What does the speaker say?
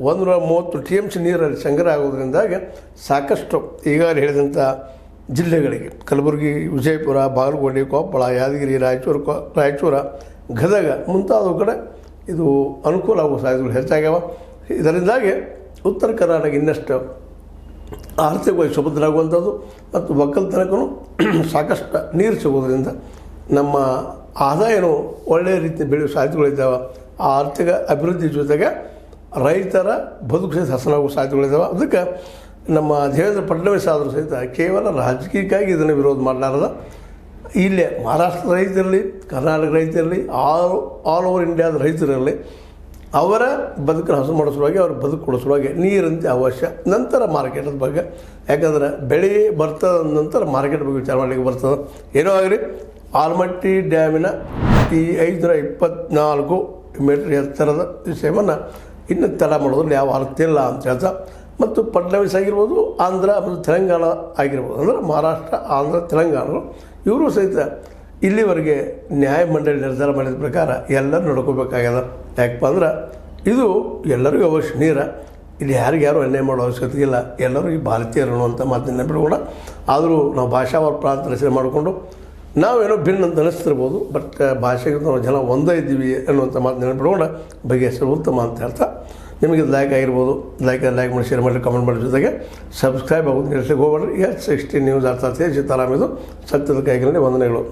130 TMC ನೀರಲ್ಲಿ ಸಂಗ್ರಹ ಆಗೋದ್ರಿಂದಾಗಿ ಸಾಕಷ್ಟು ಈಗಾಗಲೇ ಹೇಳಿದಂಥ ಜಿಲ್ಲೆಗಳಿಗೆ ಕಲಬುರಗಿ, ವಿಜಯಪುರ, ಬಾಗಲಕೋಟೆ, ಕೊಪ್ಪಳ, ಯಾದಗಿರಿ, ರಾಯಚೂರ, ಗದಗ ಮುಂತಾದವು ಕಡೆ ಇದು ಅನುಕೂಲ ಆಗುವ ಸಾಧ್ಯತೆಗಳು ಹೆಚ್ಚಾಗ್ಯಾವ. ಇದರಿಂದಾಗಿ ಉತ್ತರ ಕರ್ನಾಟಕ ಇನ್ನಷ್ಟು ಆರ್ಥಿಕವಾಗಿ ಸುಭದ್ರ ಆಗುವಂಥದ್ದು ಮತ್ತು ಒಕ್ಕಲ್ತನಕ್ಕೂ ಸಾಕಷ್ಟು ನೀರು ಸಿಗೋದ್ರಿಂದ ನಮ್ಮ ಆದಾಯನೂ ಒಳ್ಳೆಯ ರೀತಿ ಬೆಳೆಯುವ ಸಾಧ್ಯತೆಗಳಿದ್ದಾವೆ. ಆ ಆರ್ಥಿಕ ಅಭಿವೃದ್ಧಿ ಜೊತೆಗೆ ರೈತರ ಬದುಕು ಹಸನಾಗುವ ಸಾಧ್ಯತೆಗಳಿದ್ದಾವೆ. ಅದಕ್ಕೆ ನಮ್ಮ ದೇವೇಂದ್ರ ಫಡ್ನವೀಸ್ ಆದರೂ ಸಹಿತ ಕೇವಲ ರಾಜಕೀಯಕ್ಕಾಗಿ ಇದನ್ನು ವಿರೋಧ ಮಾಡಲಾರದ ಇಲ್ಲೇ ಮಹಾರಾಷ್ಟ್ರದ ರೈತರಲ್ಲಿ, ಕರ್ನಾಟಕ ರೈತರಲ್ಲಿ, ಆಲ್ ಓವರ್ ಇಂಡಿಯಾದ ರೈತರಲ್ಲಿ ಅವರ ಬದುಕನ್ನು ಹಸನು ಮಾಡೋ ಸಲುವಾಗಿ ಅವ್ರ ಬದುಕು ಕೊಡೋ ಸಲುವಾಗಿ ನೀರಂತೆ ಅವಶ್ಯ. ನಂತರ ಮಾರ್ಕೆಟದ ಬಗ್ಗೆ, ಯಾಕಂದ್ರೆ ಬೆಳೆ ಬರ್ತದ ನಂತರ ಮಾರ್ಕೆಟ್ ಬಗ್ಗೆ ವಿಚಾರ ಮಾಡಲಿಕ್ಕೆ ಬರ್ತದೆ. ಏನೋ ಆಗಲಿ ಆಲಮಟ್ಟಿ ಡ್ಯಾಮಿನ ಈ 524 ಮೀಟರ್ ಎತ್ತರದ ವಿಷಯವನ್ನು ಇನ್ನು ತಡ ಮಾಡೋದ್ರಲ್ಲಿ ಯಾವ ಅರ್ಥ ಇಲ್ಲ ಅಂತ ಹೇಳ್ತಾ, ಮತ್ತು ಫಡ್ನವೀಸ್ ಆಗಿರ್ಬೋದು, ಆಂಧ್ರ ಮತ್ತು ತೆಲಂಗಾಣ ಆಗಿರ್ಬೋದು, ಅಂದರೆ ಮಹಾರಾಷ್ಟ್ರ, ಆಂಧ್ರ, ತೆಲಂಗಾಣ ಇವರು ಸಹಿತ ಇಲ್ಲಿವರೆಗೆ ನ್ಯಾಯಮಂಡಳಿ ನಿರ್ಧಾರ ಮಾಡಿದ ಪ್ರಕಾರ ಎಲ್ಲರೂ ನಡ್ಕೋಬೇಕಾಗ್ಯದ. ಯಾಕಪ್ಪ ಅಂದ್ರೆ ಇದು ಎಲ್ಲರಿಗೂ ಅವಶ್ಯ ನೀರು. ಇಲ್ಲಿ ಯಾರಿಗ್ಯಾರು ಅನ್ಯಾಯ ಮಾಡೋ ಅವಶ್ಯಕತೆ ಇಲ್ಲ. ಎಲ್ಲರೂ ಈ ಭಾರತೀಯರು ಅನ್ನುವಂಥ ಮಾತಿನ ಬಿಡೋಣ. ಆದರೂ ನಾವು ಭಾಷಾವಾರ ಪ್ರಾಂತ ರಚನೆ ಮಾಡಿಕೊಂಡು ನಾವೇನೋ ಭಿನ್ನ ಅಂತ ಅನಿಸ್ತಿರ್ಬೋದು, ಬಟ್ ಭಾಷೆಗೆ ನಾವು ಜನ ಒಂದೇ ಇದ್ದೀವಿ ಅನ್ನುವಂಥ ಮಾತು ನೆನಪಿಡೋಣ ಬಗೆಹರಿಸಲು ಉತ್ತಮ ಅಂತ ಹೇಳ್ತಾ, ನಿಮಗೆ ಲೈಕ್ ಆಗಿರ್ಬೋದು, ಲೈಕ್ ಮಾಡಿ, ಶೇರ್ ಮಾಡಿ, ಕಮೆಂಟ್ ಮಾಡಿ, ಜೊತೆಗೆ ಸಬ್ಸ್ಕ್ರೈಬ್ ಆಗೋದು ನಿಲ್ಲಿಸಲಿಕ್ಕೆ ಹೋಗ್ಬೇಡ್ರಿ. S60 ನ್ಯೂಸ್ ಅರ್ಥಾತ್ ಸೀತಾರಾಮ್ ಇದು ಸತ್ಯದ ಕೈಗಳಲ್ಲಿ ವಂದನೆಗಳು.